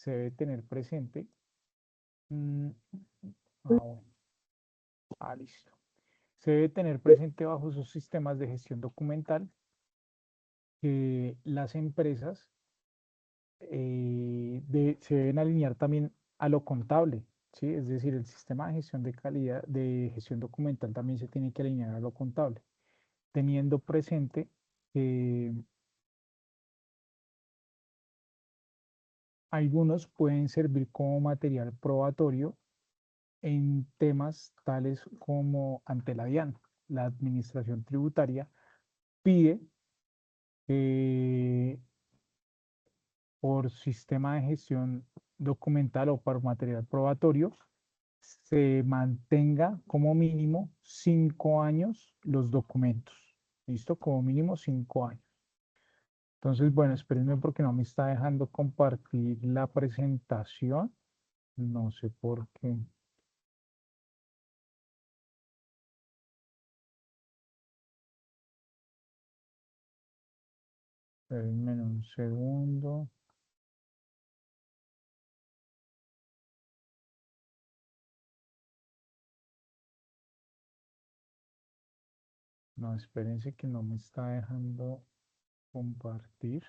se debe tener presente. Bueno. Listo. Se debe tener presente bajo sus sistemas de gestión documental que las empresas se deben alinear también a lo contable, ¿sí? Es decir, el sistema de gestión de calidad, de gestión documental también se tiene que alinear a lo contable, teniendo presente que algunos pueden servir como material probatorio en temas tales como ante la DIAN. La Administración Tributaria pide por sistema de gestión documental o por material probatorio, se mantenga como mínimo 5 años los documentos. ¿Listo? Como mínimo 5 años. Entonces, bueno, espérenme porque no me está dejando compartir la presentación. No sé por qué. Espérenme un segundo. No, espérense que no me está dejando compartir.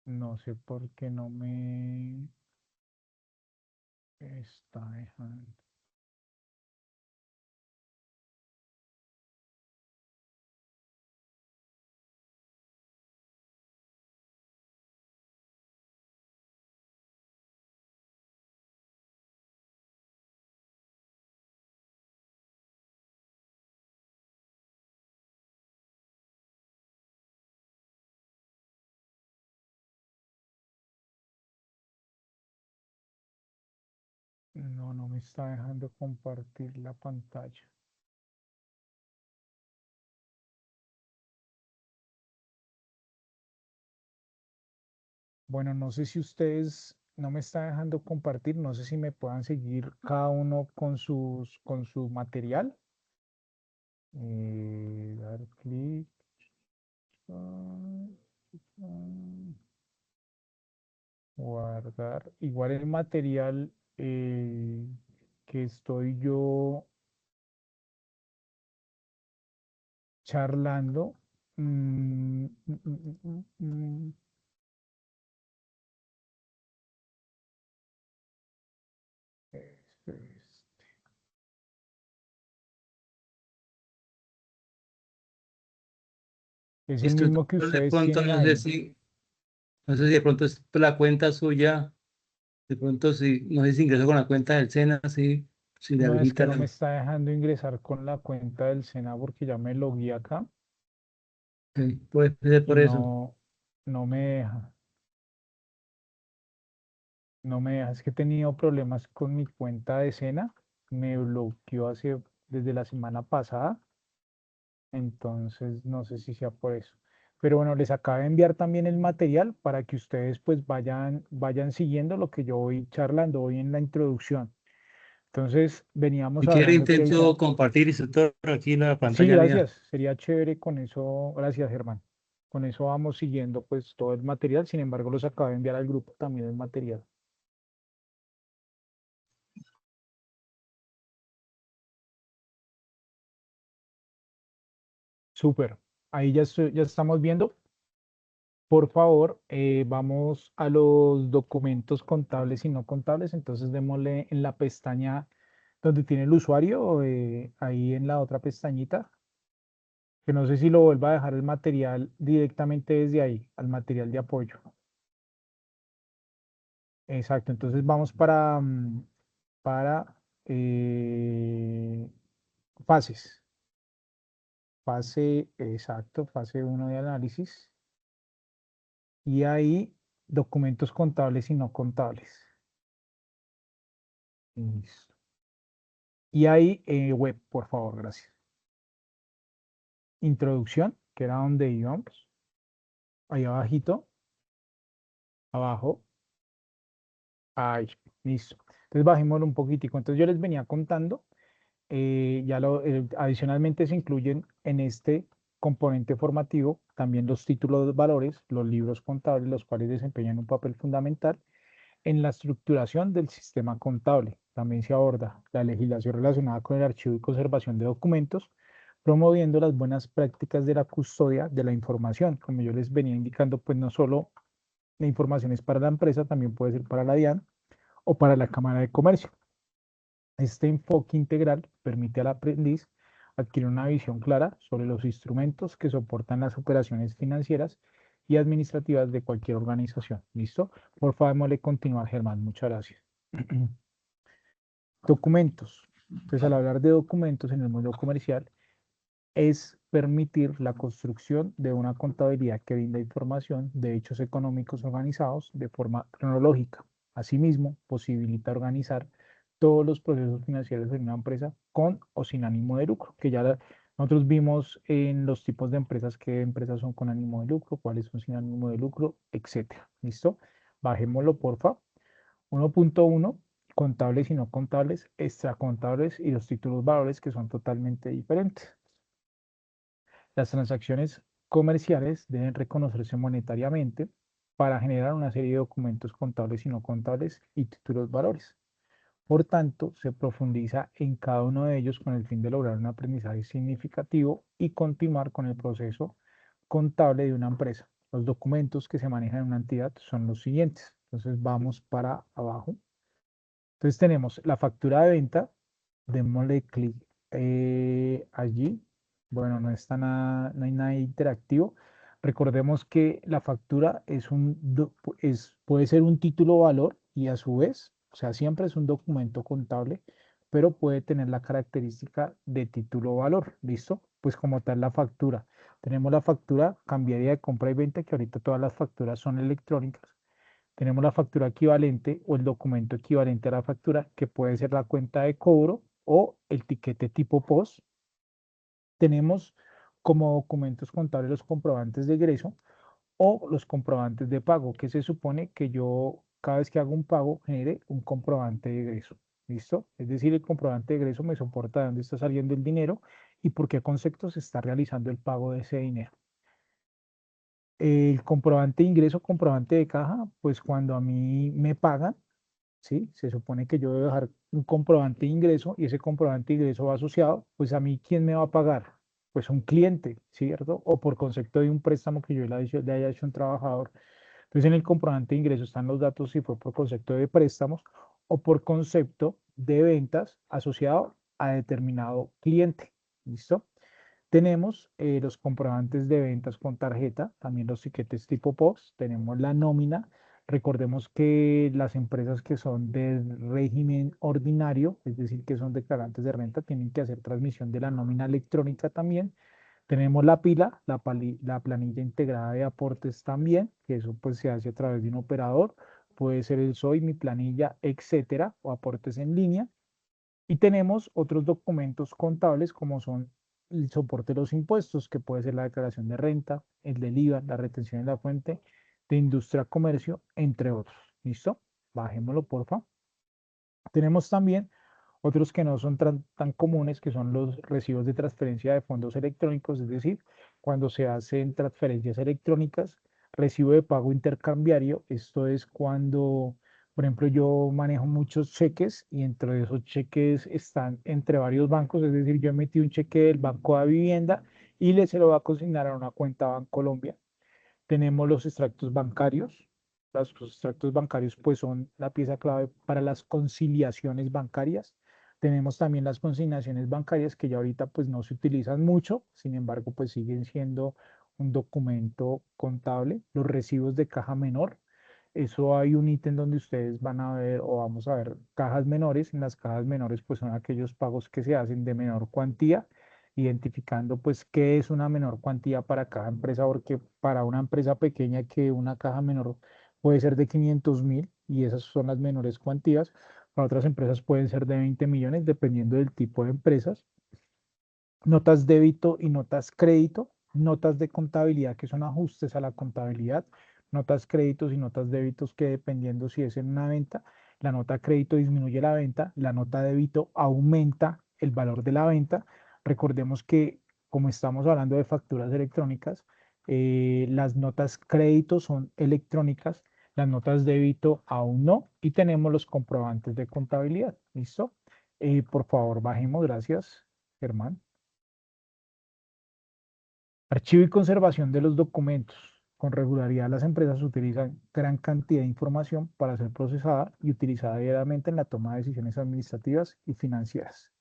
No sé por qué no me está dejando. No, no me está dejando compartir la pantalla. Bueno, no sé si ustedes no me está dejando compartir, no sé si me puedan seguir cada uno con su material. Dar clic. Guardar. Igual el material que estoy yo charlando. mm, mm, mm, mm, mm, este, es el mismo que Instructor, de ustedes pronto tienen ahí. no sé si de pronto es la cuenta suya, de pronto si, no sé si ingresó con la cuenta del SENA, si le No, es que habilita no me la, está dejando ingresar con la cuenta del SENA porque ya me logué acá puede ser y por eso. no me deja. No me deja. Es que he tenido problemas con mi cuenta de SENA. Me bloqueó desde la semana pasada. Entonces no sé si sea por eso. Pero bueno, les acabo de enviar también el material para que ustedes pues vayan siguiendo lo que yo voy charlando hoy en la introducción. Entonces veníamos Si quiere hablando que intento compartir, instructor, aquí la sí, pantalla mía. gracias. Sería chévere con eso. Gracias, Germán. Con eso vamos siguiendo pues todo el material. Sin embargo, los acabo de enviar al grupo también el material. Súper. Ahí ya estamos viendo. Por favor, vamos a los documentos contables y no contables. Entonces, démosle en la pestaña donde tiene el usuario, ahí en la otra pestañita, que no sé si lo vuelva a dejar el material directamente desde ahí, al material de apoyo. Exacto. Entonces, vamos para fases. Exacto, fase uno de análisis. Y ahí, documentos contables y no contables. Listo. Y ahí, web, por favor, gracias. Introducción, que era donde íbamos. Ahí abajito, abajo. Ahí, listo. Entonces bajémoslo un poquitico. Entonces yo les venía contando, adicionalmente se incluyen en este componente formativo, también los títulos de valores, los libros contables, los cuales desempeñan un papel fundamental en la estructuración del sistema contable. También se aborda la legislación relacionada con el archivo y conservación de documentos, promoviendo las buenas prácticas de la custodia de la información. Como yo les venía indicando, pues no solo la información es para la empresa, también puede ser para la DIAN o para la Cámara de Comercio. Este enfoque integral permite al aprendiz adquirir una visión clara sobre los instrumentos que soportan las operaciones financieras y administrativas de cualquier organización. ¿Listo? Por favor, démosle continuar, Germán. Muchas gracias. Documentos. Pues al hablar de documentos en el mundo comercial, es permitir la construcción de una contabilidad que brinda información de hechos económicos organizados de forma cronológica. Asimismo, posibilita organizar todos los procesos financieros de una empresa con o sin ánimo de lucro, que ya nosotros vimos en los tipos de empresas, qué empresas son con ánimo de lucro, cuáles son sin ánimo de lucro, etcétera. ¿Listo? Bajémoslo, porfa. 1.1, contables y no contables, extracontables y los títulos valores que son totalmente diferentes. Las transacciones comerciales deben reconocerse monetariamente para generar una serie de documentos contables y no contables y títulos valores. Por tanto, se profundiza en cada uno de ellos con el fin de lograr un aprendizaje significativo y continuar con el proceso contable de una empresa. Los documentos que se manejan en una entidad son los siguientes. Entonces vamos para abajo. Entonces tenemos la factura de venta, démosle clic allí. Bueno, no hay nada interactivo. Recordemos que la factura puede ser un título valor y a su vez, o sea, siempre es un documento contable, pero puede tener la característica de título valor. ¿Listo? Pues como tal la factura. Tenemos la factura cambiaria de compra y venta, que ahorita todas las facturas son electrónicas. Tenemos la factura equivalente o el documento equivalente a la factura, que puede ser la cuenta de cobro o el tiquete tipo POS. Tenemos como documentos contables los comprobantes de egreso o los comprobantes de pago, que se supone que yo cada vez que hago un pago genere un comprobante de egreso. ¿Listo? Es decir, el comprobante de egreso me soporta de dónde está saliendo el dinero y por qué concepto se está realizando el pago de ese dinero. El comprobante de ingreso, comprobante de caja, pues cuando a mí me pagan, ¿sí? Se supone que yo debo dejar un comprobante de ingreso y ese comprobante de ingreso va asociado, pues a mí, ¿quién me va a pagar? Pues un cliente, ¿cierto? O por concepto de un préstamo que yo le haya hecho a un trabajador. Entonces, en el comprobante de ingreso están los datos si fue por concepto de préstamos o por concepto de ventas asociado a determinado cliente. ¿Listo? Tenemos los comprobantes de ventas con tarjeta, también los tiquetes tipo POS, tenemos la nómina. Recordemos que las empresas que son del régimen ordinario, es decir, que son declarantes de renta, tienen que hacer transmisión de la nómina electrónica también. Tenemos la pila, la planilla integrada de aportes también, que eso pues se hace a través de un operador, puede ser el SOI, mi planilla, etcétera, o aportes en línea. Y tenemos otros documentos contables como son el soporte de los impuestos, que puede ser la declaración de renta, el del IVA, la retención en la fuente, de industria, comercio, entre otros. ¿Listo? Bajémoslo, porfa. Tenemos también otros que no son tan comunes, que son los recibos de transferencia de fondos electrónicos, es decir, cuando se hacen transferencias electrónicas, recibo de pago intercambiario, esto es cuando, por ejemplo, yo manejo muchos cheques y entre esos cheques están entre varios bancos, es decir, yo emití un cheque del Banco de Vivienda y se lo va a consignar a una cuenta Bancolombia. Tenemos los extractos bancarios. Los extractos bancarios pues son la pieza clave para las conciliaciones bancarias. Tenemos también las consignaciones bancarias que ya ahorita pues no se utilizan mucho, sin embargo pues siguen siendo un documento contable. Los recibos de caja menor, eso hay un ítem donde ustedes van a ver o vamos a ver cajas menores. En las cajas menores pues son aquellos pagos que se hacen de menor cuantía, identificando pues qué es una menor cuantía para cada empresa, porque para una empresa pequeña que una caja menor puede ser de 500.000 y esas son las menores cuantías. Para otras empresas pueden ser de 20 millones, dependiendo del tipo de empresas. Notas débito y notas crédito, notas de contabilidad que son ajustes a la contabilidad, notas créditos y notas débitos que dependiendo si es en una venta, la nota crédito disminuye la venta, la nota débito aumenta el valor de la venta. Recordemos que como estamos hablando de facturas electrónicas, las notas crédito son electrónicas, las notas débito aún no, y tenemos los comprobantes de contabilidad. ¿Listo? Por favor, bajemos. Gracias, Germán. Archivo y conservación de los documentos. Con regularidad las empresas utilizan gran cantidad de información para ser procesada y utilizada diariamente en la toma de decisiones administrativas y financieras.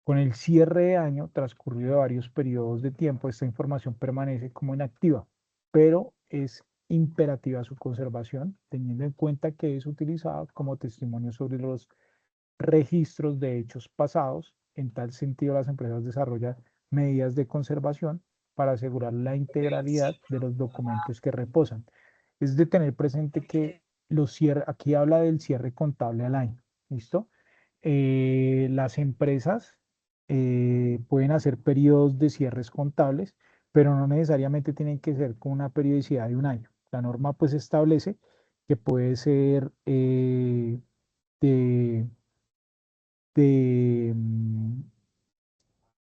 Con el cierre de año transcurrido de varios periodos de tiempo, esta información permanece como inactiva, pero es imperativa su conservación, teniendo en cuenta que es utilizada como testimonio sobre los registros de hechos pasados. En tal sentido, las empresas desarrollan medidas de conservación para asegurar la integralidad de los documentos que reposan. Es de tener presente que aquí habla del cierre contable al año. ¿Listo? Las empresas pueden hacer periodos de cierres contables, pero no necesariamente tienen que ser con una periodicidad de un año. La norma pues establece que puede ser de, de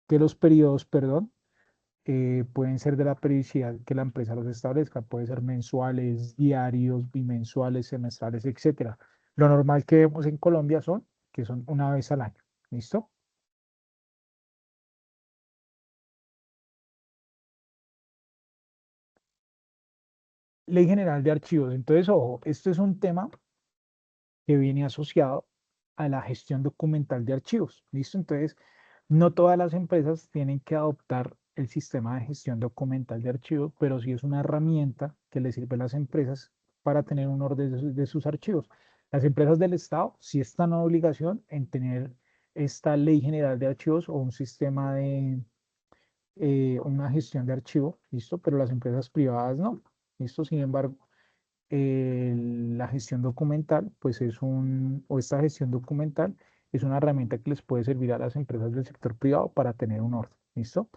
que los periodos, perdón, pueden ser de la periodicidad que la empresa los establezca. Puede ser mensuales, diarios, bimensuales, semestrales, etcétera. Lo normal que vemos en Colombia son que son una vez al año. ¿Listo? Ley General de Archivos. Entonces, ojo, esto es un tema que viene asociado a la gestión documental de archivos. ¿Listo? Entonces, no todas las empresas tienen que adoptar el sistema de gestión documental de archivos, pero sí es una herramienta que le sirve a las empresas para tener un orden de sus archivos. Las empresas del Estado sí están en obligación en tener esta ley general de archivos o un sistema de una gestión de archivos, ¿listo? Pero las empresas privadas no, ¿listo? Sin embargo, la gestión documental, pues o esta gestión documental es una herramienta que les puede servir a las empresas del sector privado para tener un orden, ¿listo?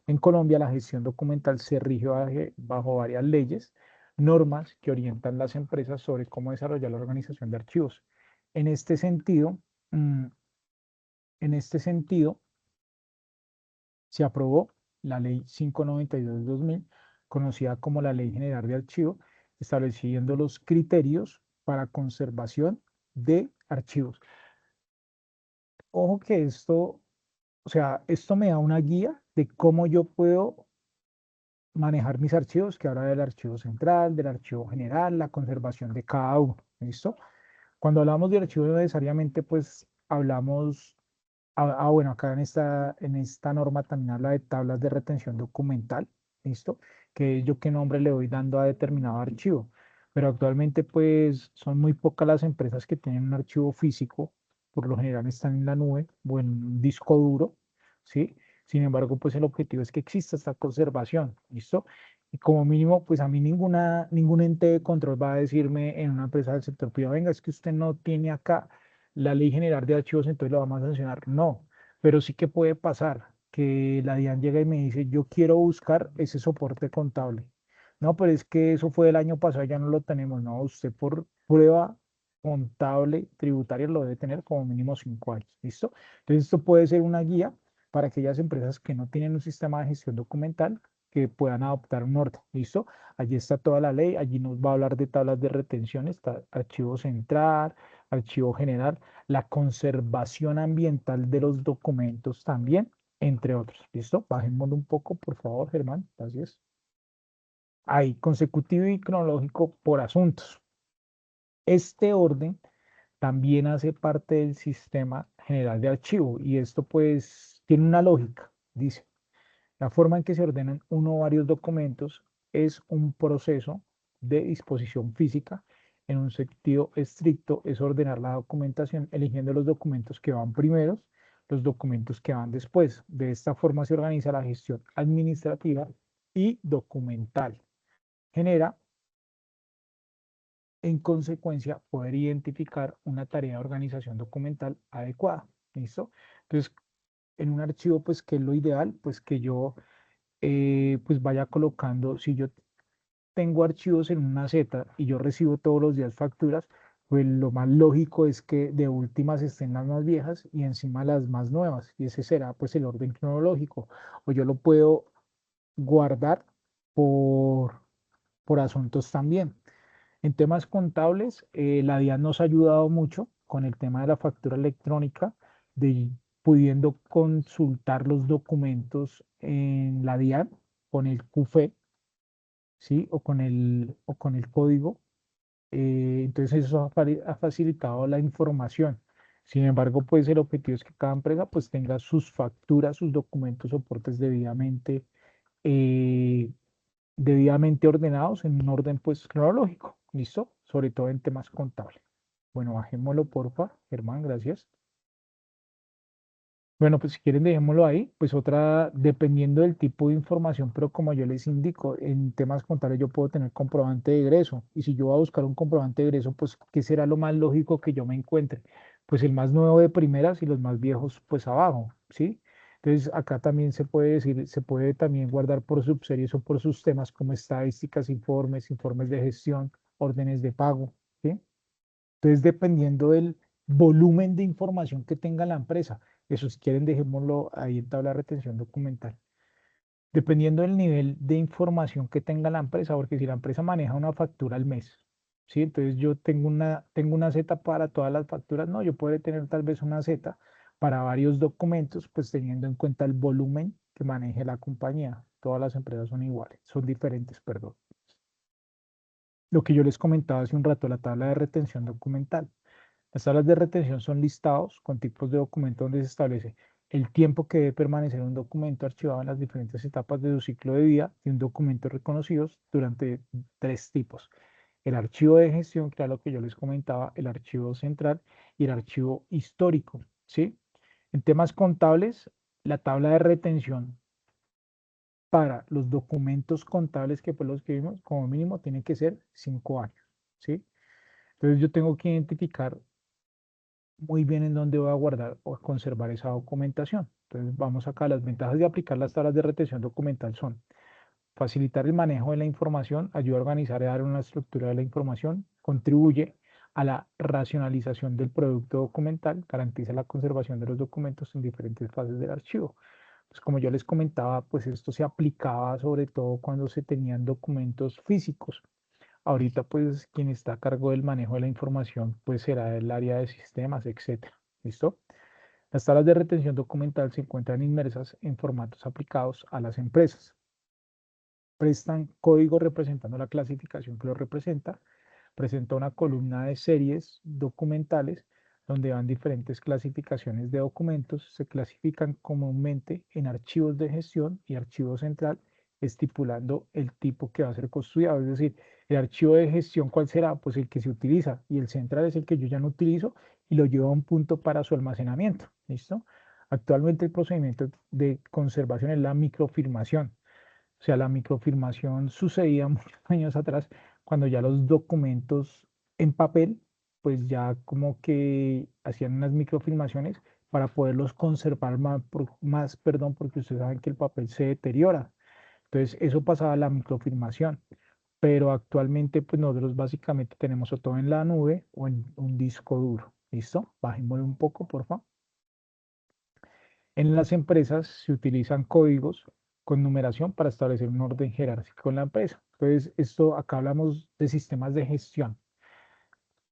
En Colombia la gestión documental se rige bajo varias leyes, normas que orientan las empresas sobre cómo desarrollar la organización de archivos. En este sentido, mm, en este sentido, se aprobó la Ley 592 de 2000, conocida como la Ley General de Archivos, estableciendo los criterios para conservación de archivos. Ojo que esto, o sea, esto me da una guía de cómo yo puedo manejar mis archivos, que habla del archivo central, del archivo general, la conservación de cada uno. ¿Listo? Cuando hablamos de archivos, no necesariamente pues hablamos. Bueno, acá en esta norma también habla de tablas de retención documental, ¿listo? Que es yo qué nombre le voy dando a determinado archivo. Pero actualmente, pues, son muy pocas las empresas que tienen un archivo físico, por lo general están en la nube o en un disco duro, ¿sí? Sin embargo, pues el objetivo es que exista esta conservación, ¿listo? Y como mínimo, pues a mí ningún ente de control va a decirme en una empresa del sector privado, venga, es que usted no tiene acá la ley general de archivos, entonces lo vamos a sancionar. No, pero sí que puede pasar que la DIAN llega y me dice, yo quiero buscar ese soporte contable. No, pero es que eso fue el año pasado, ya no lo tenemos. No, usted por prueba contable tributaria lo debe tener como mínimo 5 años. ¿Listo? Entonces esto puede ser una guía para aquellas empresas que no tienen un sistema de gestión documental que puedan adoptar un orden. ¿Listo? Allí está toda la ley, allí nos va a hablar de tablas de retención, está archivo central, archivo general, la conservación ambiental de los documentos también, entre otros. ¿Listo? Bajémoslo un poco, por favor, Germán. Gracias. Ahí, consecutivo y cronológico por asuntos. Este orden también hace parte del sistema general de archivo y esto pues tiene una lógica. Dice, la forma en que se ordenan uno o varios documentos es un proceso de disposición física. En un sentido estricto es ordenar la documentación eligiendo los documentos que van primeros, los documentos que van después. De esta forma se organiza la gestión administrativa y documental. Genera, en consecuencia, poder identificar una tarea de organización documental adecuada. ¿Listo? Entonces, en un archivo, pues, ¿qué es lo ideal? Pues que yo pues vaya colocando, si yo tengo archivos en una Z y yo recibo todos los días facturas, pues lo más lógico es que de últimas estén las más viejas y encima las más nuevas, y ese será pues el orden cronológico. O yo lo puedo guardar por, por asuntos también. En temas contables, la DIAN nos ha ayudado mucho con el tema de la factura electrónica, de pudiendo consultar los documentos en la DIAN con el QFE, ¿sí? O con el código. Entonces eso ha facilitado la información. Sin embargo, pues el objetivo es que cada empresa pues tenga sus facturas, sus documentos, soportes eh, debidamente ordenados en un orden pues cronológico, ¿listo? Sobre todo en temas contables. Bueno, bajémoslo porfa, Germán, gracias. Bueno, pues si quieren dejémoslo ahí, pues otra, dependiendo del tipo de información, pero como yo les indico, en temas contables yo puedo tener comprobante de egreso, y si yo voy a buscar un comprobante de egreso, pues ¿qué será lo más lógico que yo me encuentre? Pues el más nuevo de primeras y los más viejos pues abajo, ¿sí? Entonces acá también se puede decir, se puede también guardar por subseries o por sus temas como estadísticas, informes, informes de gestión, órdenes de pago, ¿sí? Entonces, dependiendo del volumen de información que tenga la empresa, eso si quieren dejémoslo ahí en tabla de retención documental. Dependiendo del nivel de información que tenga la empresa, porque si la empresa maneja una factura al mes, ¿sí? Entonces yo tengo una Z para todas las facturas, no, yo puedo tener tal vez una Z para varios documentos, pues teniendo en cuenta el volumen que maneje la compañía. Todas las empresas son iguales, son diferentes, perdón. Lo que yo les comentaba hace un rato, la tabla de retención documental. Las tablas de retención son listados con tipos de documento donde se establece el tiempo que debe permanecer un documento archivado en las diferentes etapas de su ciclo de vida de un documento reconocidos durante tres tipos. El archivo de gestión, que era lo que yo les comentaba, el archivo central y el archivo histórico, ¿sí? En temas contables, la tabla de retención para los documentos contables que pues los que vimos, como mínimo, tiene que ser 5 años, ¿sí? Entonces yo tengo que identificar muy bien en dónde voy a guardar o conservar esa documentación. Entonces vamos acá, las ventajas de aplicar las tablas de retención documental son facilitar el manejo de la información, ayuda a organizar y dar una estructura de la información, contribuye a la racionalización del producto documental, garantiza la conservación de los documentos en diferentes fases del archivo. Pues como yo les comentaba, pues esto se aplicaba sobre todo cuando se tenían documentos físicos. Ahorita, pues, quien está a cargo del manejo de la información, pues será el área de sistemas, etcétera. ¿Listo? Las tablas de retención documental se encuentran inmersas en formatos aplicados a las empresas. Prestan código representando la clasificación que lo representa. Presenta una columna de series documentales donde van diferentes clasificaciones de documentos. Se clasifican comúnmente en archivos de gestión y archivo central, estipulando el tipo que va a ser custodiado. Es decir, el archivo de gestión, ¿cuál será? Pues el que se utiliza, y el central es el que yo ya no utilizo y lo llevo a un punto para su almacenamiento. ¿Listo? Actualmente el procedimiento de conservación es la microfilmación. O sea, la microfilmación sucedía muchos años atrás, cuando ya los documentos en papel, pues ya como que hacían unas microfilmaciones para poderlos conservar más, perdón, porque ustedes saben que el papel se deteriora. Entonces, eso pasaba a la microfilmación. Pero actualmente, pues nosotros básicamente tenemos o todo en la nube o en un disco duro. ¿Listo? Bajémosle un poco, por favor. En las empresas se utilizan códigos con numeración para establecer un orden jerárquico en la empresa. Entonces, esto acá hablamos de sistemas de gestión.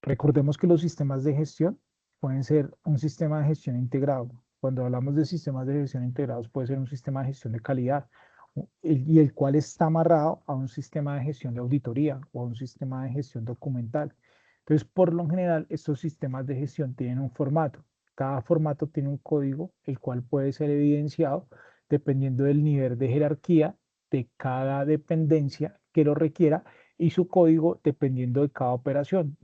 Recordemos que los sistemas de gestión pueden ser un sistema de gestión integrado. Cuando hablamos de sistemas de gestión integrados, puede ser un sistema de gestión de calidad y el cual está amarrado a un sistema de gestión de auditoría o a un sistema de gestión documental. Entonces, por lo general, estos sistemas de gestión tienen un formato. Cada formato tiene un código, el cual puede ser evidenciado dependiendo del nivel de jerarquía de cada dependencia que lo requiera y su código dependiendo de cada operación.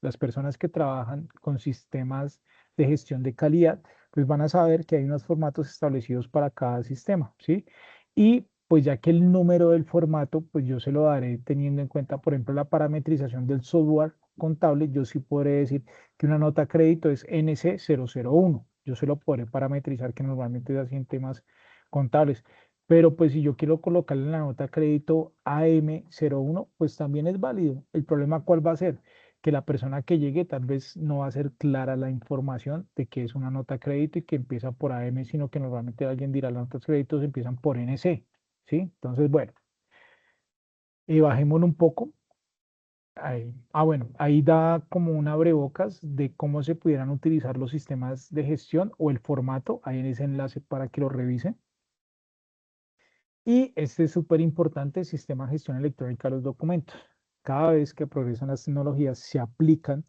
Las personas que trabajan con sistemas de gestión de calidad, pues van a saber que hay unos formatos establecidos para cada sistema, ¿sí? Y pues ya que el número del formato, pues yo se lo daré teniendo en cuenta, por ejemplo, la parametrización del software contable, yo sí podré decir que una nota crédito es NC001. Yo se lo podré parametrizar, que normalmente es así en temas contables. Pero pues si yo quiero colocarle en la nota crédito AM01, pues también es válido. El problema, ¿cuál va a ser? que la persona que llegue tal vez no va a ser clara la información de que es una nota de crédito y que empieza por AM, sino que normalmente alguien dirá las notas de crédito empiezan por NC, ¿sí? Entonces, bueno, bajémoslo un poco. Ahí. Bueno, ahí da como un abrebocas de cómo se pudieran utilizar los sistemas de gestión o el formato. Ahí en ese enlace para que lo revisen. Y este es súper importante, sistema de gestión electrónica de los documentos. Cada vez que progresan las tecnologías, se aplican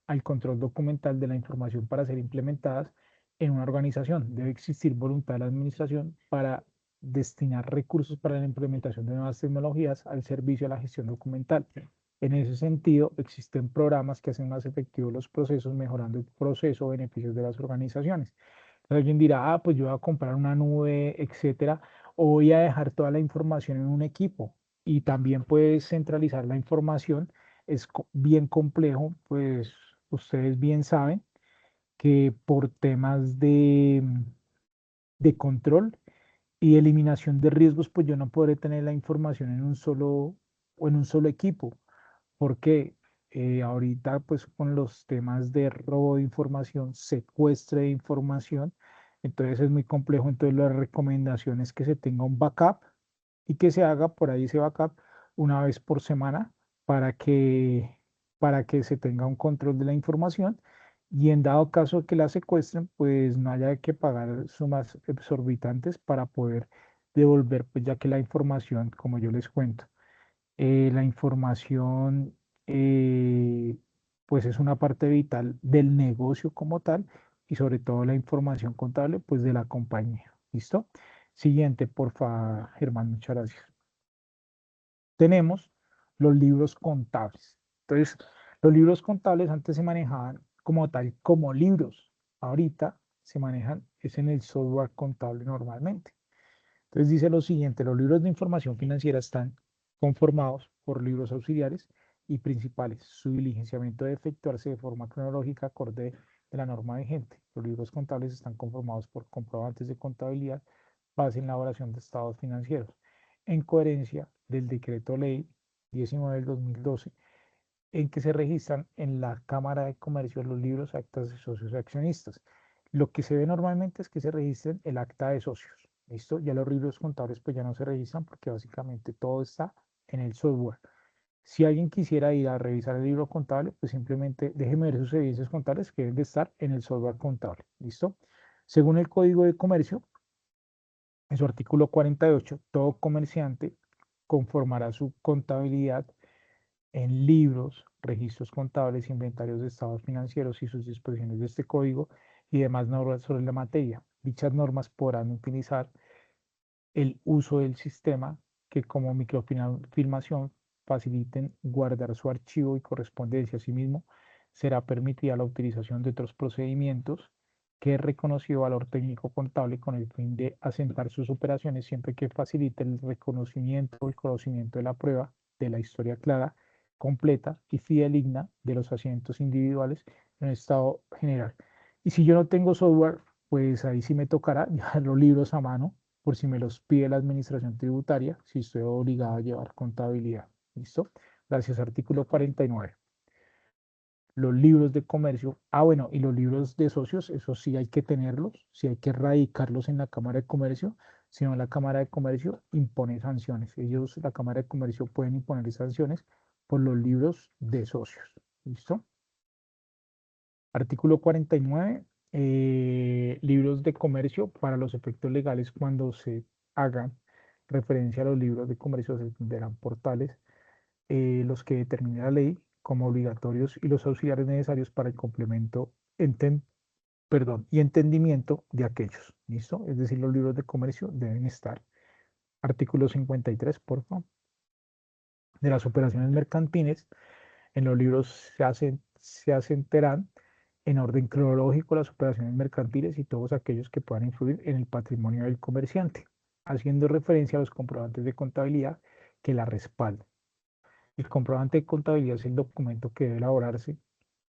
al control documental de la información para ser implementadas en una organización. Debe existir voluntad de la administración para destinar recursos para la implementación de nuevas tecnologías al servicio de la gestión documental. En ese sentido, existen programas que hacen más efectivos los procesos, mejorando el proceso o beneficios de las organizaciones. Alguien dirá, pues yo voy a comprar una nube, etcétera, o voy a dejar toda la información en un equipo y también puedes centralizar la información. Es bien complejo, pues ustedes bien saben que por temas de control y eliminación de riesgos, pues yo no podré tener la información en un solo o en un solo equipo, porque ahorita pues con los temas de robo de información, secuestro de información, entonces es muy complejo. Entonces la recomendación es que se tenga un backup y que se haga por ahí ese backup una vez por semana para para que se tenga un control de la información y en dado caso que la secuestren, pues no haya que pagar sumas exorbitantes para poder devolver, pues ya que la información, como yo les cuento, la información pues es una parte vital del negocio como tal y sobre todo la información contable pues de la compañía. ¿Listo? Siguiente, por favor, Germán, muchas gracias. Tenemos los libros contables. Entonces, los libros contables antes se manejaban como tal, como libros. Ahorita se manejan, es en el software contable normalmente. Entonces dice lo siguiente, los libros de información financiera están conformados por libros auxiliares y principales. Su diligenciamiento debe efectuarse de forma cronológica acorde de la norma vigente. Los libros contables están conformados por comprobantes de contabilidad base en la elaboración de estados financieros, en coherencia del decreto ley 19 del 2012, en que se registran en la Cámara de Comercio los libros, actas de socios y accionistas. Lo que se ve normalmente es que se registren el acta de socios. ¿Listo? Ya los libros contables pues ya no se registran porque básicamente todo está en el software. Si alguien quisiera ir a revisar el libro contable, pues simplemente déjeme ver sus evidencias contables que deben de estar en el software contable. ¿Listo? Según el Código de Comercio, en su artículo 48, todo comerciante conformará su contabilidad en libros, registros contables, inventarios de estados financieros y sus disposiciones de este código y demás normas sobre la materia. Dichas normas podrán utilizar el uso del sistema que como microfilmación faciliten guardar su archivo y correspondencia. Asimismo, será permitida la utilización de otros procedimientos que es reconocido valor técnico contable con el fin de asentar sus operaciones siempre que facilite el reconocimiento o el conocimiento de la prueba de la historia clara, completa y fidedigna de los asientos individuales en el estado general. Y si yo no tengo software, pues ahí sí me tocará llevar los libros a mano por si me los pide la administración tributaria, si estoy obligado a llevar contabilidad. ¿Listo? Gracias, artículo 49. Los libros de comercio, bueno, y los libros de socios, eso sí hay que tenerlos, sí hay que radicarlos en la Cámara de Comercio, si no la Cámara de Comercio impone sanciones. Ellos, la Cámara de Comercio, pueden imponer sanciones por los libros de socios. ¿Listo? Artículo 49, libros de comercio para los efectos legales cuando se hagan referencia a los libros de comercio se tendrán portales, los que determine la ley como obligatorios y los auxiliares necesarios para el complemento y entendimiento de aquellos. ¿Listo? Es decir, los libros de comercio deben estar. Artículo 53, por favor. De las operaciones mercantiles, en los libros se asentarán en orden cronológico las operaciones mercantiles y todos aquellos que puedan influir en el patrimonio del comerciante, haciendo referencia a los comprobantes de contabilidad que la respaldan. El comprobante de contabilidad es el documento que debe elaborarse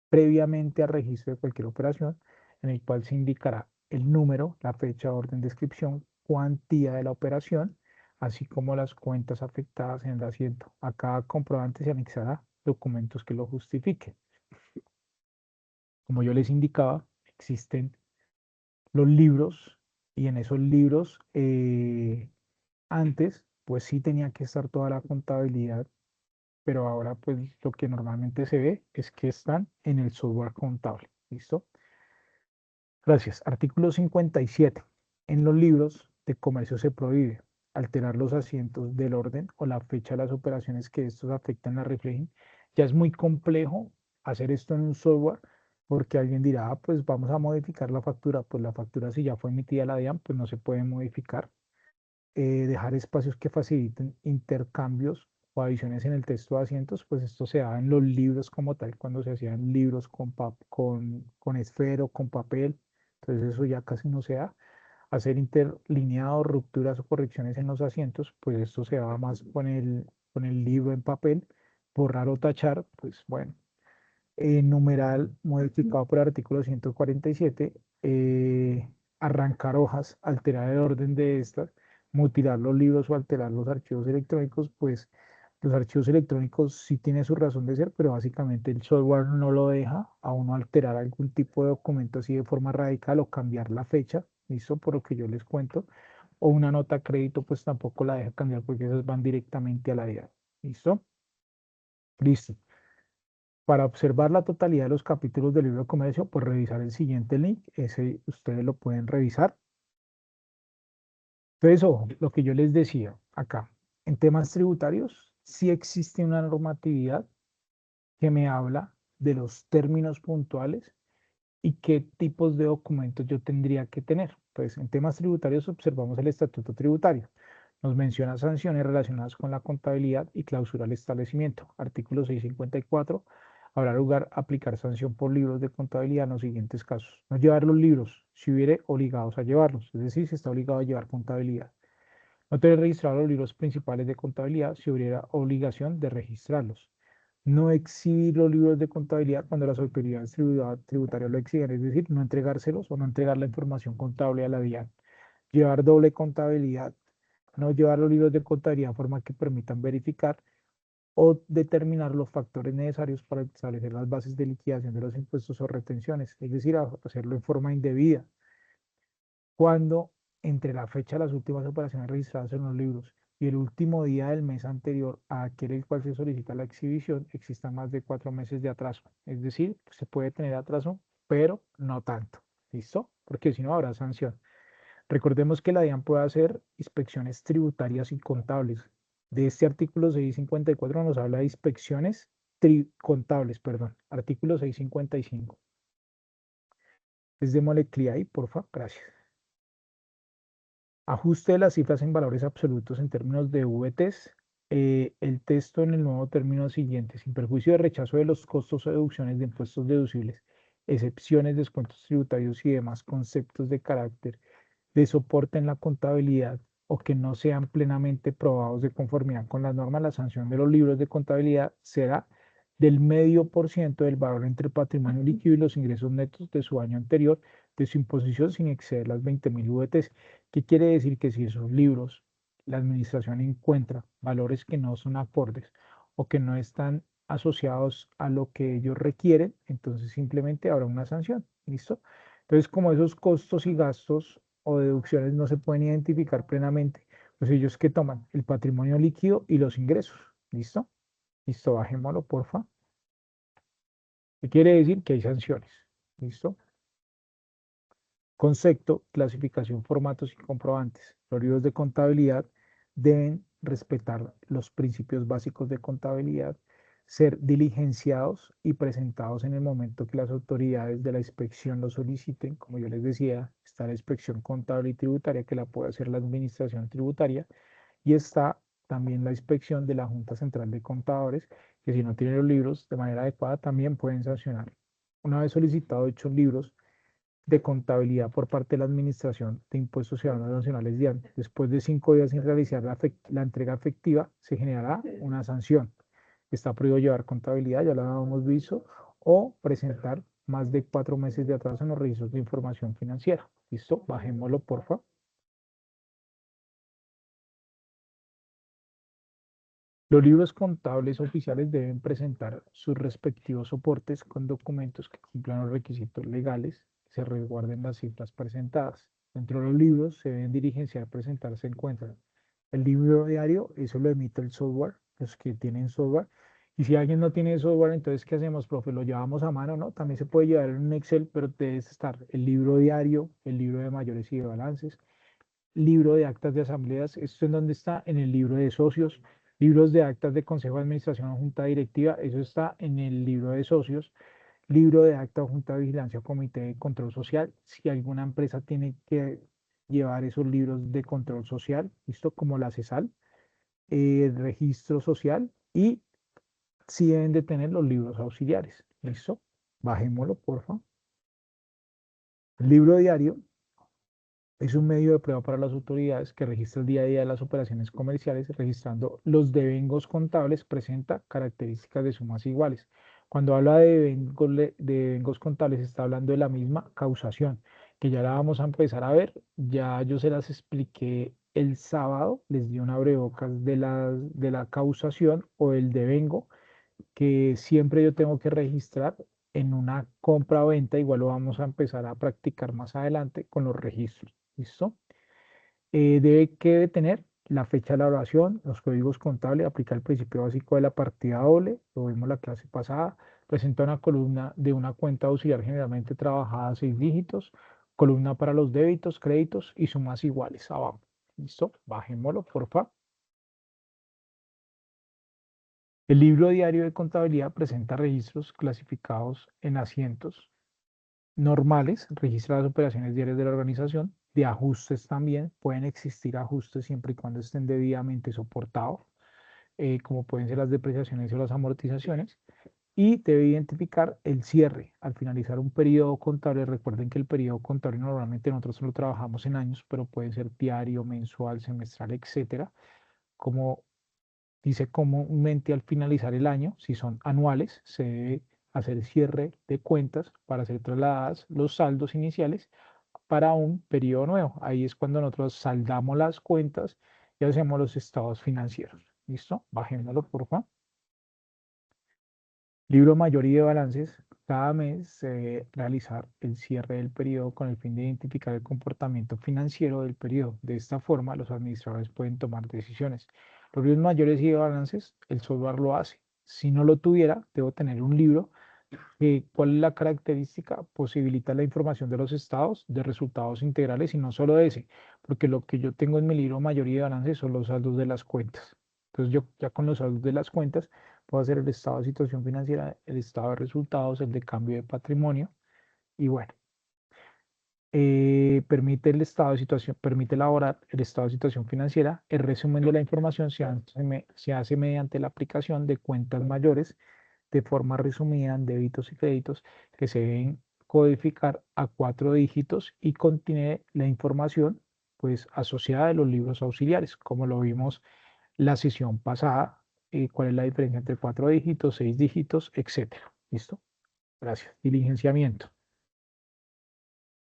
previamente al registro de cualquier operación, en el cual se indicará el número, la fecha, orden de inscripción, cuantía de la operación, así como las cuentas afectadas en el asiento. A cada comprobante se anexará documentos que lo justifiquen. Como yo les indicaba, existen los libros y en esos libros antes pues sí tenía que estar toda la contabilidad, pero ahora pues lo que normalmente se ve es que están en el software contable. ¿Listo? Gracias. Artículo 57. En los libros de comercio se prohíbe alterar los asientos del orden o la fecha de las operaciones que estos afectan la reflejen. Ya es muy complejo hacer esto en un software porque alguien dirá, "Ah, pues vamos a modificar la factura". Pues la factura si ya fue emitida a la DIAN, pues no se puede modificar. Dejar espacios que faciliten intercambios o adiciones en el texto de asientos, pues esto se da en los libros como tal, cuando se hacían libros con esfero, con papel, entonces eso ya casi no se da. Hacer interlineados, rupturas o correcciones en los asientos, pues esto se da más con el libro en papel. Borrar o tachar, pues bueno, numeral modificado por el artículo 147, arrancar hojas, alterar el orden de estas, mutilar los libros o alterar los archivos electrónicos, pues los archivos electrónicos sí tienen su razón de ser, pero básicamente el software no lo deja a uno alterar algún tipo de documento así de forma radical o cambiar la fecha, ¿listo? Por lo que yo les cuento, o una nota de crédito, pues tampoco la deja cambiar porque esas van directamente a la DIAN, ¿listo? Listo. Para observar la totalidad de los capítulos del libro de comercio, pues revisar el siguiente link, ese ustedes lo pueden revisar. Entonces, ojo, lo que yo les decía acá, en temas tributarios, sí existe una normatividad que me habla de los términos puntuales y qué tipos de documentos yo tendría que tener. Pues en temas tributarios observamos el estatuto tributario. Nos menciona sanciones relacionadas con la contabilidad y clausura al establecimiento. Artículo 654. Habrá lugar a aplicar sanción por libros de contabilidad en los siguientes casos. No llevar los libros, si hubiere obligados a llevarlos, es decir, si está obligado a llevar contabilidad. No tener registrados los libros principales de contabilidad si hubiera obligación de registrarlos. No exhibir los libros de contabilidad cuando las autoridades tributarias lo exigen, es decir, no entregárselos o no entregar la información contable a la DIAN. Llevar doble contabilidad, no llevar los libros de contabilidad de forma que permitan verificar o determinar los factores necesarios para establecer las bases de liquidación de los impuestos o retenciones, es decir, hacerlo en forma indebida. Cuando entre la fecha de las últimas operaciones registradas en los libros y el último día del mes anterior a aquel el cual se solicita la exhibición, existan más de 4 meses de atraso. Es decir, se puede tener atraso, pero no tanto. ¿Listo? Porque si no habrá sanción. Recordemos que la DIAN puede hacer inspecciones tributarias y contables. De este artículo 654 nos habla de inspecciones contables, perdón. Artículo 655. Les démosle clic ahí, porfa. Gracias. Ajuste de las cifras en valores absolutos en términos de VTs. El texto en el nuevo término siguiente, sin perjuicio de rechazo de los costos o deducciones de impuestos deducibles, excepciones, descuentos tributarios y demás conceptos de carácter de soporte en la contabilidad o que no sean plenamente probados de conformidad con las normas, la sanción de los libros de contabilidad será del medio por ciento del valor entre el patrimonio líquido y los ingresos netos de su año anterior de su imposición sin exceder las 20.000 VTs. ¿Qué quiere decir? Que si esos libros la administración encuentra valores que no son acordes o que no están asociados a lo que ellos requieren, entonces simplemente habrá una sanción. ¿Listo? Entonces, como esos costos y gastos o deducciones no se pueden identificar plenamente, pues ellos que toman el patrimonio líquido y los ingresos. ¿Listo? Listo, bajémoslo, porfa. ¿Qué quiere decir? Que hay sanciones. ¿Listo? Concepto, clasificación, formatos y comprobantes. Los libros de contabilidad deben respetar los principios básicos de contabilidad, ser diligenciados y presentados en el momento que las autoridades de la inspección lo soliciten. Como yo les decía, está la inspección contable y tributaria que la puede hacer la administración tributaria y está también la inspección de la Junta Central de Contadores, que si no tienen los libros de manera adecuada también pueden sancionar. Una vez solicitado dichos libros, de contabilidad por parte de la Administración de Impuestos Ciudadanos Nacionales DIAN. Después de 5 días sin realizar la entrega efectiva, se generará una sanción. Está prohibido llevar contabilidad, ya lo habíamos visto, o presentar más de 4 meses de atraso en los registros de información financiera. ¿Listo? Bajémoslo, por favor. Los libros contables oficiales deben presentar sus respectivos soportes con documentos que cumplan los requisitos legales y se resguarden las cifras presentadas. Dentro de los libros se deben diligenciar, presentar, se encuentran el libro diario, eso lo emite el software, los que tienen software. Y si alguien no tiene software, entonces, ¿qué hacemos, profe? Lo llevamos a mano, ¿no? También se puede llevar en un Excel, pero debe estar el libro diario, el libro de mayores y de balances, libro de actas de asambleas. ¿Esto en dónde está? En el libro de socios. Libros de actas de consejo de administración o junta directiva, eso está en el libro de socios. Libro de acta o junta de vigilancia o comité de control social. Si alguna empresa tiene que llevar esos libros de control social, ¿listo? Como la CESAL, registro social, y si deben de tener los libros auxiliares, ¿listo? Bajémoslo, por favor. El libro diario es un medio de prueba para las autoridades que registra el día a día de las operaciones comerciales, registrando los devengos contables, presenta características de sumas iguales. Cuando habla de devengos contables, está hablando de la misma causación, que ya la vamos a empezar a ver. Ya yo se las expliqué el sábado, les di una abrebocas de la causación o el devengo, que siempre yo tengo que registrar en una compra o venta. Igual lo vamos a empezar a practicar más adelante con los registros. ¿Listo? Debe tener la fecha de elaboración, los códigos contables, aplica el principio básico de la partida doble, lo vimos la clase pasada, presenta una columna de una cuenta auxiliar generalmente trabajada a 6 dígitos, columna para los débitos, créditos y sumas iguales abajo. ¿Listo? Bajémoslo, por favor. El libro diario de contabilidad presenta registros clasificados en asientos normales, registra las operaciones diarias de la organización, de ajustes también, pueden existir ajustes siempre y cuando estén debidamente soportados, como pueden ser las depreciaciones o las amortizaciones, y debe identificar el cierre al finalizar un periodo contable. Recuerden que el periodo contable normalmente nosotros lo trabajamos en años, pero puede ser diario, mensual, semestral, etcétera. Como dice comúnmente, al finalizar el año, si son anuales, se debe hacer cierre de cuentas para ser trasladadas los saldos iniciales para un periodo nuevo. Ahí es cuando nosotros saldamos las cuentas y hacemos los estados financieros. ¿Listo? Bajémoslo, por favor. Libro mayor y de balances. Cada mes se debe realizar el cierre del periodo con el fin de identificar el comportamiento financiero del periodo. De esta forma, los administradores pueden tomar decisiones. Los libros mayores y de balances, el software lo hace. Si no lo tuviera, debo tener un libro. ¿Cuál es la característica? Posibilita la información de los estados, de resultados integrales y no solo de ese, porque lo que yo tengo en mi libro mayoría de balances son los saldos de las cuentas. Entonces yo ya con los saldos de las cuentas puedo hacer el estado de situación financiera, el estado de resultados, el de cambio de patrimonio y bueno, permite el estado de situación, permite elaborar el estado de situación financiera. El resumen de la información se hace mediante la aplicación de cuentas mayores de forma resumida en débitos y créditos que se deben codificar a 4 dígitos y contiene la información pues asociada de los libros auxiliares, como lo vimos la sesión pasada. ¿Cuál es la diferencia entre 4 dígitos, 6 dígitos, etcétera? ¿Listo? Gracias. Diligenciamiento.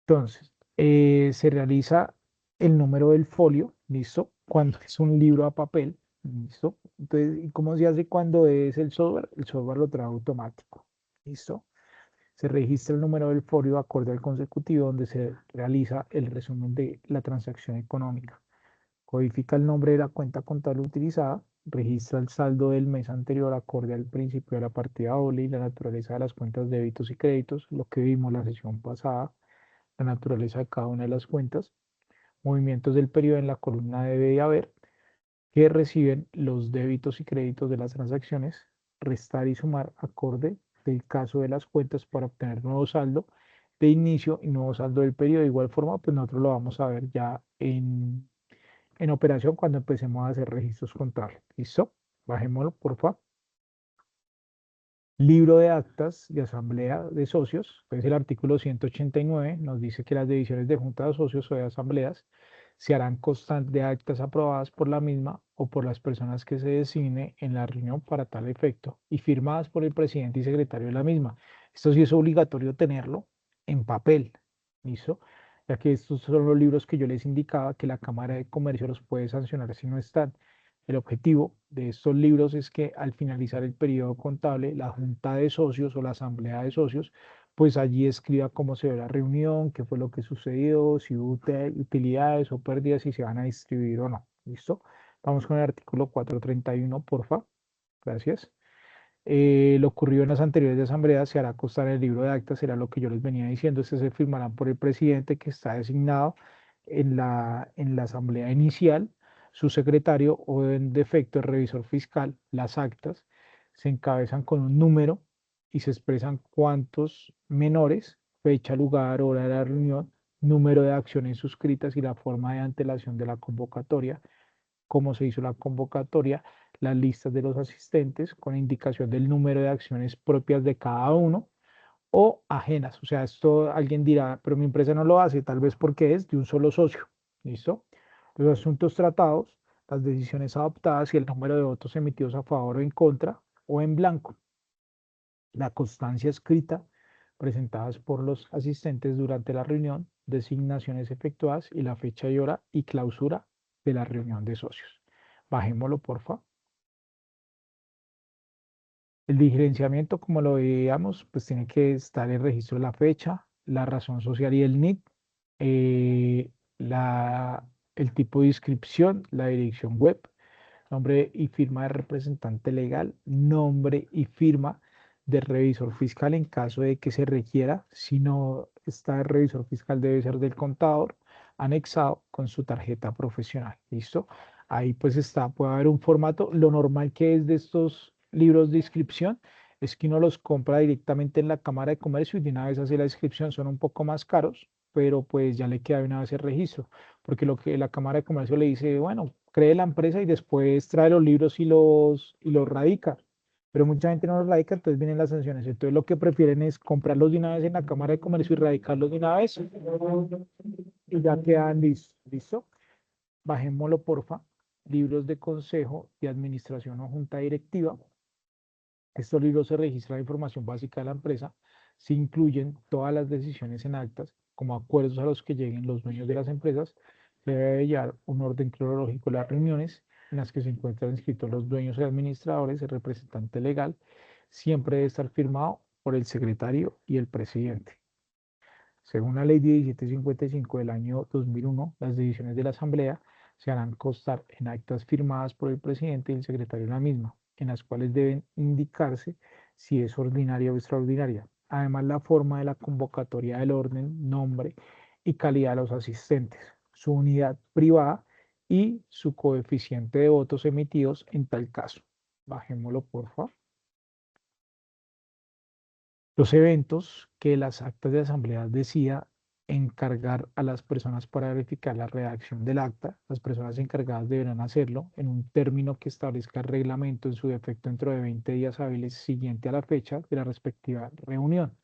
Entonces, se realiza el número del folio, ¿listo? Cuando es un libro a papel, ¿listo? Entonces, ¿y cómo se hace cuando es el software? El software lo trae automático, ¿listo? Se registra el número del folio acorde al consecutivo donde se realiza el resumen de la transacción económica. Codifica el nombre de la cuenta contable utilizada, registra el saldo del mes anterior acorde al principio de la partida doble y la naturaleza de las cuentas débitos y créditos, lo que vimos la sesión pasada, la naturaleza de cada una de las cuentas, movimientos del periodo en la columna debe de haber, que reciben los débitos y créditos de las transacciones, restar y sumar acorde del caso de las cuentas para obtener nuevo saldo de inicio y nuevo saldo del periodo. De igual forma, pues nosotros lo vamos a ver ya en operación cuando empecemos a hacer registros contables. ¿Listo? Bajémoslo, por favor. Libro de actas de asamblea de socios, pues el artículo 189 nos dice que las divisiones de junta de socios o de asambleas se harán constante de actas aprobadas por la misma o por las personas que se designe en la reunión para tal efecto y firmadas por el presidente y secretario de la misma. Esto sí es obligatorio tenerlo en papel, ¿listo? Ya que estos son los libros que yo les indicaba que la Cámara de Comercio los puede sancionar si no están. El objetivo de estos libros es que al finalizar el periodo contable, la junta de socios o la asamblea de socios, pues allí escriba cómo se ve la reunión, qué fue lo que sucedió, si hubo utilidades o pérdidas, si se van a distribuir o no. ¿Listo? Vamos con el artículo 431, porfa. Gracias. Lo ocurrido en las anteriores asambleas se hará constar en el libro de actas, será lo que yo les venía diciendo. Este se firmará por el presidente que está designado en la asamblea inicial, su secretario o en defecto el revisor fiscal. Las actas se encabezan con un número y se expresan cuántos menores, fecha, lugar, hora de la reunión, número de acciones suscritas y la forma de antelación de la convocatoria, cómo se hizo la convocatoria, las listas de los asistentes con indicación del número de acciones propias de cada uno o ajenas. O sea, esto alguien dirá, pero mi empresa no lo hace, tal vez porque es de un solo socio. ¿Listo? Los asuntos tratados, las decisiones adoptadas y el número de votos emitidos a favor o en contra o en blanco. La constancia escrita presentadas por los asistentes durante la reunión, designaciones efectuadas y la fecha y hora y clausura de la reunión de socios. Bajémoslo, porfa. El diferenciamiento, como lo veíamos, pues tiene que estar el registro de la fecha, la razón social y el NIC, eh, el tipo de inscripción, la dirección web, nombre y firma de representante legal, nombre y firma de revisor fiscal en caso de que se requiera. Si no está el revisor fiscal, debe ser del contador, anexado con su tarjeta profesional. ¿Listo? Ahí pues está, puede haber un formato. Lo normal que es de estos libros de inscripción es que uno los compra directamente en la Cámara de Comercio y de una vez hace la inscripción. Son un poco más caros, pero pues ya le queda de una vez el registro, porque lo que la Cámara de Comercio le dice, bueno, cree la empresa y después trae los libros y los radica. Pero mucha gente no los radica, entonces vienen las sanciones. Entonces lo que prefieren es comprarlos de una vez en la Cámara de Comercio y radicarlos de una vez y ya quedan listos. ¿Listo? Bajémoslo, porfa. Libros de consejo de administración o junta directiva. Estos libros se registra la información básica de la empresa, se incluyen todas las decisiones en actas, como acuerdos a los que lleguen los dueños de las empresas. Se debe llevar un orden cronológico de las reuniones en las que se encuentran inscritos los dueños y administradores, el representante legal. Siempre debe estar firmado por el secretario y el presidente. Según la ley 1755 del año 2001, las decisiones de la Asamblea se harán constar en actas firmadas por el presidente y el secretario de la misma, en las cuales deben indicarse si es ordinaria o extraordinaria. Además, la forma de la convocatoria del orden, nombre y calidad de los asistentes, su unidad privada y su coeficiente de votos emitidos en tal caso. Bajémoslo, por favor. Los eventos que las actas de asamblea decida encargar a las personas para verificar la redacción del acta, las personas encargadas deberán hacerlo en un término que establezca el reglamento, en su defecto dentro de 20 días hábiles siguiente a la fecha de la respectiva reunión,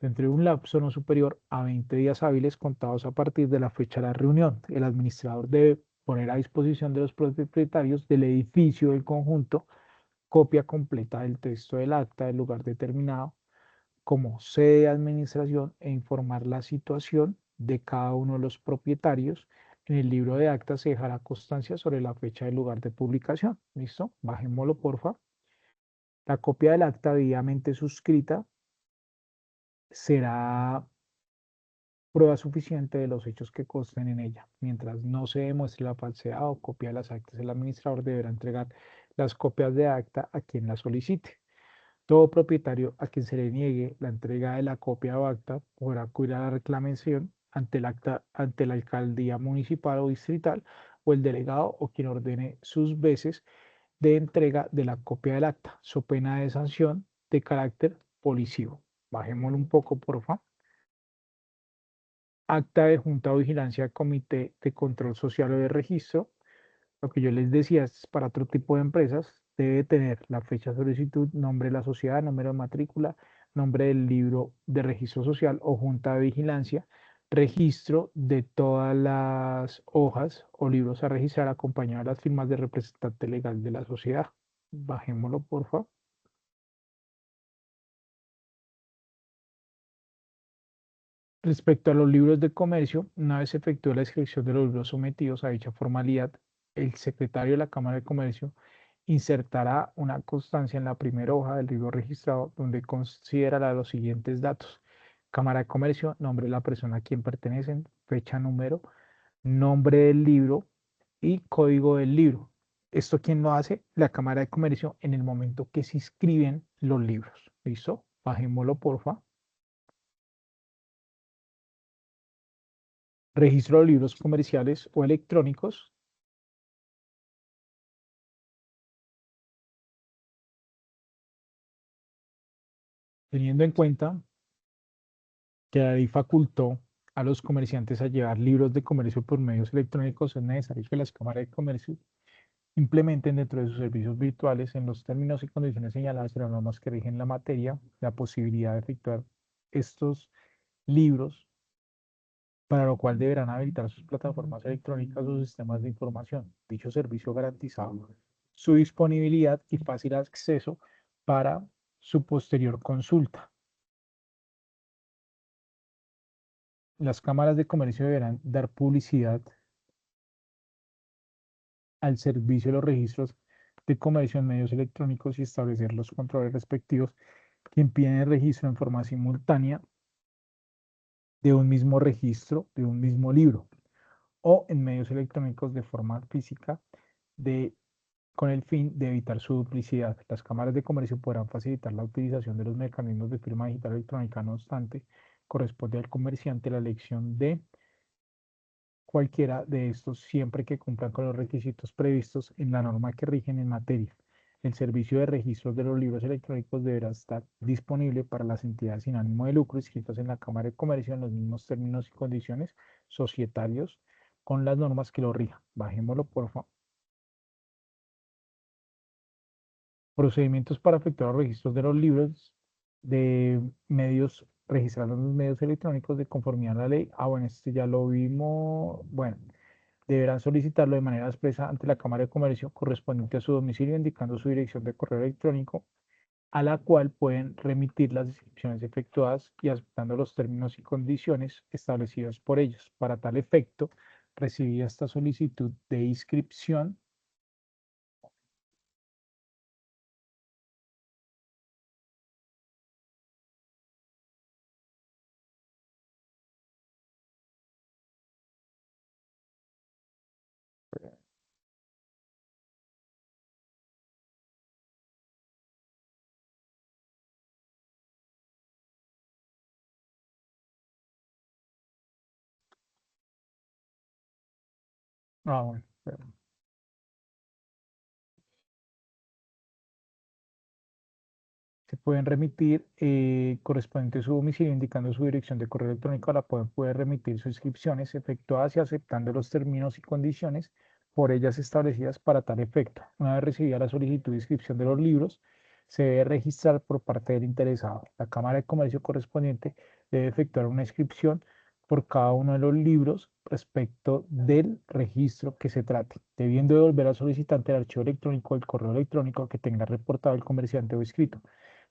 dentro de un lapso no superior a 20 días hábiles contados a partir de la fecha de la reunión. El administrador debe poner a disposición de los propietarios del edificio del conjunto copia completa del texto del acta del lugar determinado como sede de administración e informar la situación de cada uno de los propietarios. En el libro de actas se dejará constancia sobre la fecha del lugar de publicación. ¿Listo? Bajémoslo, porfa. La copia del acta debidamente suscrita será prueba suficiente de los hechos que consten en ella. Mientras no se demuestre la falsedad o copia de las actas, el administrador deberá entregar las copias de acta a quien la solicite. Todo propietario a quien se le niegue la entrega de la copia o acta podrá acudir a la reclamación ante la alcaldía municipal o distrital o el delegado o quien ordene sus veces de entrega de la copia del acta, so pena de sanción de carácter policivo. Bajémoslo un poco, por favor. Acta de Junta o Vigilancia del Comité de Control Social o de Registro. Lo que yo les decía es para otro tipo de empresas, debe tener la fecha de solicitud, nombre de la sociedad, número de matrícula, nombre del libro de registro social o junta de vigilancia, registro de todas las hojas o libros a registrar acompañadas de las firmas de representante legal de la sociedad. Bajémoslo, por favor. Respecto a los libros de comercio, una vez efectuó la inscripción de los libros sometidos a dicha formalidad, el secretario de la Cámara de Comercio insertará una constancia en la primera hoja del libro registrado donde considerará los siguientes datos. Cámara de Comercio, nombre de la persona a quien pertenecen, fecha, número, nombre del libro y código del libro. ¿Esto quién lo hace? La Cámara de Comercio en el momento que se inscriben los libros. ¿Listo? Bajémoslo, porfa. Registro de libros comerciales o electrónicos. Teniendo en cuenta que la ley facultó a los comerciantes a llevar libros de comercio por medios electrónicos, es necesario que las cámaras de comercio implementen dentro de sus servicios virtuales, en los términos y condiciones señaladas en las normas que rigen la materia, la posibilidad de efectuar estos libros, para lo cual deberán habilitar sus plataformas electrónicas o sistemas de información. Dicho servicio garantizado su disponibilidad y fácil acceso para su posterior consulta. Las cámaras de comercio deberán dar publicidad al servicio de los registros de comercio en medios electrónicos y establecer los controles respectivos que impiden el registro en forma simultánea de un mismo registro, de un mismo libro, o en medios electrónicos de forma física, con el fin de evitar su duplicidad. Las cámaras de comercio podrán facilitar la utilización de los mecanismos de firma digital electrónica, no obstante, corresponde al comerciante la elección de cualquiera de estos siempre que cumplan con los requisitos previstos en la norma que rigen en materia. El servicio de registros de los libros electrónicos deberá estar disponible para las entidades sin ánimo de lucro inscritas en la Cámara de Comercio en los mismos términos y condiciones societarios con las normas que lo rijan. Bajémoslo, por favor. Procedimientos para efectuar los registros de los libros de medios, registrar los medios electrónicos de conformidad a la ley. Bueno, este ya lo vimos. Bueno, deberán solicitarlo de manera expresa ante la Cámara de Comercio correspondiente a su domicilio, indicando su dirección de correo electrónico, a la cual pueden remitir las inscripciones efectuadas y aceptando los términos y condiciones establecidos por ellos. Para tal efecto, recibida esta solicitud de inscripción, bueno, se pueden remitir correspondiente a su domicilio, indicando su dirección de correo electrónico, a la cual puede remitir sus inscripciones efectuadas y aceptando los términos y condiciones por ellas establecidas para tal efecto. Una vez recibida la solicitud de inscripción de los libros, se debe registrar por parte del interesado. La Cámara de Comercio correspondiente debe efectuar una inscripción por cada uno de los libros respecto del registro que se trate, debiendo devolver al solicitante el archivo electrónico del correo electrónico que tenga reportado el comerciante o escrito.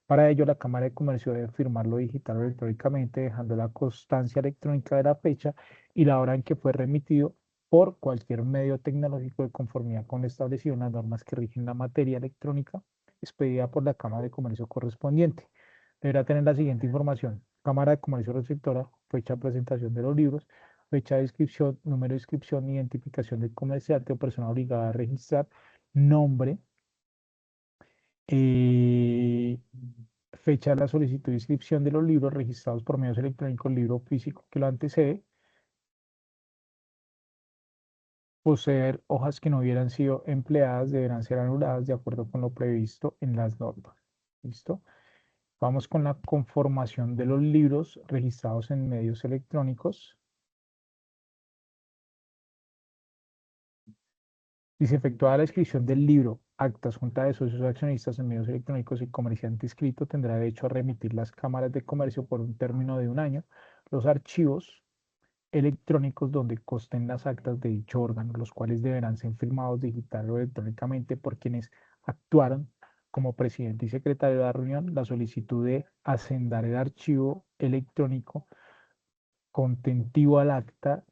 Para ello, la Cámara de Comercio debe firmarlo digital o electrónicamente, dejando la constancia electrónica de la fecha y la hora en que fue remitido por cualquier medio tecnológico de conformidad con lo establecido en las normas que rigen la materia electrónica expedida por la Cámara de Comercio correspondiente. Deberá tener la siguiente información: Cámara de Comercio receptora, fecha de presentación de los libros, fecha de inscripción, número de inscripción, identificación del comerciante o persona obligada a registrar, nombre, eh, fecha de la solicitud de inscripción de los libros registrados por medios electrónicos, libro físico que lo antecede, poseer hojas que no hubieran sido empleadas deberán ser anuladas de acuerdo con lo previsto en las normas. ¿Listo? Vamos con la conformación de los libros registrados en medios electrónicos. Dice, efectuada la inscripción del libro, actas, junta de socios o accionistas en medios electrónicos y comerciante inscrito tendrá derecho a remitir las cámaras de comercio por un término de un año los archivos electrónicos donde consten las actas de dicho órgano, los cuales deberán ser firmados digital o electrónicamente por quienes actuaron como presidente y secretario de la reunión. La solicitud de hacendar el archivo electrónico contentivo al acta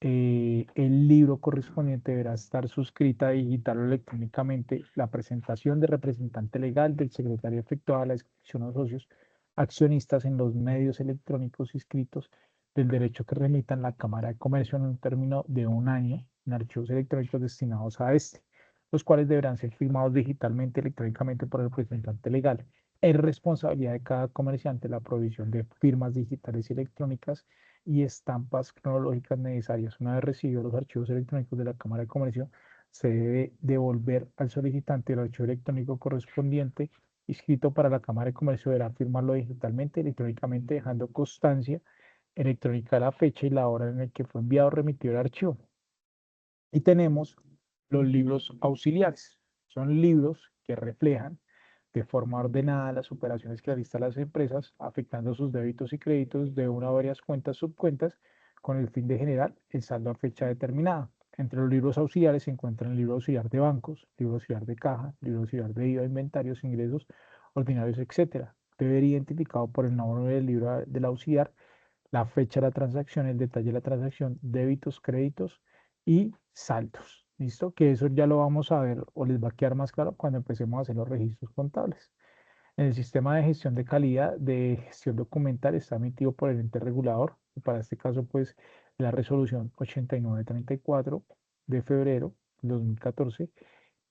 el libro correspondiente deberá estar suscrita digital o electrónicamente la presentación de representante legal del secretario efectuada la inscripción a socios accionistas en los medios electrónicos inscritos del derecho que remitan la Cámara de Comercio en un término de un año en archivos electrónicos destinados a este, los cuales deberán ser firmados digitalmente electrónicamente por el representante legal. Es responsabilidad de cada comerciante la provisión de firmas digitales y electrónicas y estampas cronológicas necesarias. Una vez recibidos los archivos electrónicos de la Cámara de Comercio, se debe devolver al solicitante el archivo electrónico correspondiente inscrito para la Cámara de Comercio. Deberá firmarlo digitalmente, electrónicamente, dejando constancia electrónica de la fecha y la hora en la que fue enviado o remitido el archivo. Y tenemos los libros auxiliares. Son libros que reflejan de forma ordenada las operaciones que realizan las empresas, afectando sus débitos y créditos de una o varias cuentas subcuentas con el fin de generar el saldo a fecha determinada. Entre los libros auxiliares se encuentran el libro auxiliar de bancos, libro auxiliar de caja, libro auxiliar de IVA, inventarios, ingresos ordinarios, etc. Debe ir identificado por el nombre del libro del auxiliar, la fecha de la transacción, el detalle de la transacción, débitos, créditos y saldos. ¿Listo? Que eso ya lo vamos a ver o les va a quedar más claro cuando empecemos a hacer los registros contables. En el sistema de gestión de calidad de gestión documental está emitido por el ente regulador, y para este caso pues la resolución 8934 de febrero de 2014,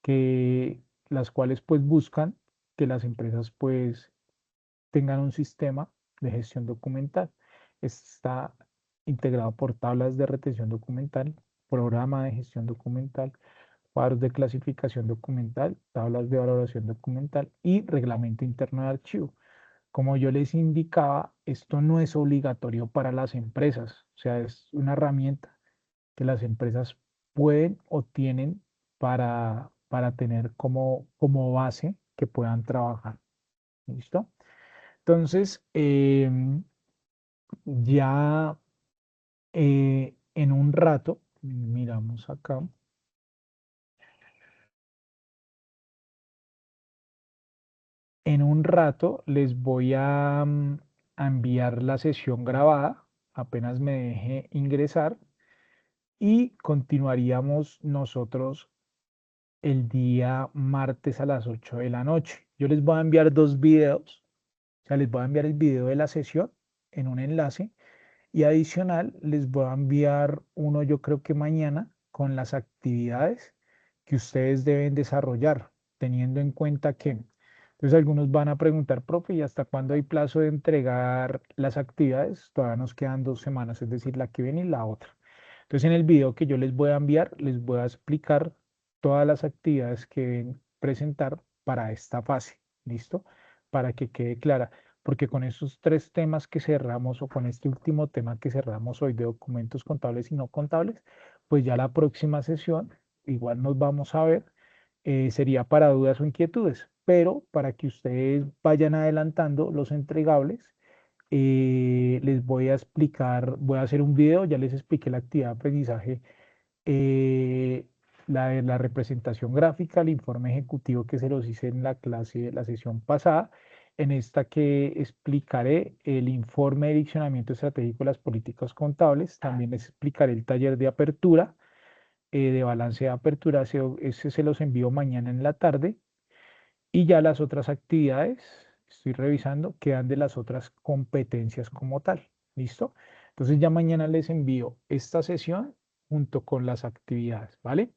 que las cuales pues buscan que las empresas pues tengan un sistema de gestión documental. Está integrado por tablas de retención documental, programa de gestión documental, cuadros de clasificación documental, tablas de valoración documental y reglamento interno de archivo. Como yo les indicaba, esto no es obligatorio para las empresas, o sea, es una herramienta que las empresas pueden o tienen para tener como base que puedan trabajar. ¿Listo? Entonces, ya en un rato, miramos acá, en un rato les voy a enviar la sesión grabada, apenas me deje ingresar, y continuaríamos nosotros el día martes a las 8 de la noche. Yo les voy a enviar dos videos, o sea, les voy a enviar el video de la sesión en un enlace. Y adicional, les voy a enviar uno, yo creo que mañana, con las actividades que ustedes deben desarrollar, teniendo en cuenta que, entonces algunos van a preguntar, profe, ¿y hasta cuándo hay plazo de entregar las actividades? Todavía nos quedan 2 semanas, es decir, la que viene y la otra. Entonces, en el video que yo les voy a enviar, les voy a explicar todas las actividades que deben presentar para esta fase. ¿Listo? Para que quede clara, porque con estos tres temas que cerramos o con este último tema que cerramos hoy de documentos contables y no contables, pues ya la próxima sesión igual nos vamos a ver, sería para dudas o inquietudes, pero para que ustedes vayan adelantando los entregables, les voy a explicar, voy a hacer un video, ya les expliqué la actividad de aprendizaje, eh, la de la representación gráfica, el informe ejecutivo que se los hice en la clase de la sesión pasada, en esta que explicaré el informe de diccionamiento estratégico de las políticas contables, también les explicaré el taller de apertura, de balance de apertura, ese se los envío mañana en la tarde, y ya las otras actividades, estoy revisando, quedan de las otras competencias como tal. ¿Listo? Entonces ya mañana les envío esta sesión junto con las actividades, ¿vale?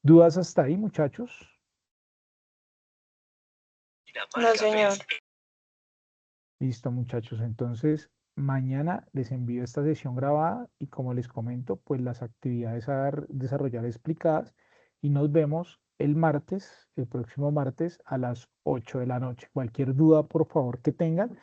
¿Dudas hasta ahí, muchachos? No, señor. Listo, muchachos. Entonces, mañana les envío esta sesión grabada y como les comento, pues las actividades a desarrollar explicadas y nos vemos el martes, el próximo martes a las 8 de la noche. Cualquier duda, por favor, que tengan,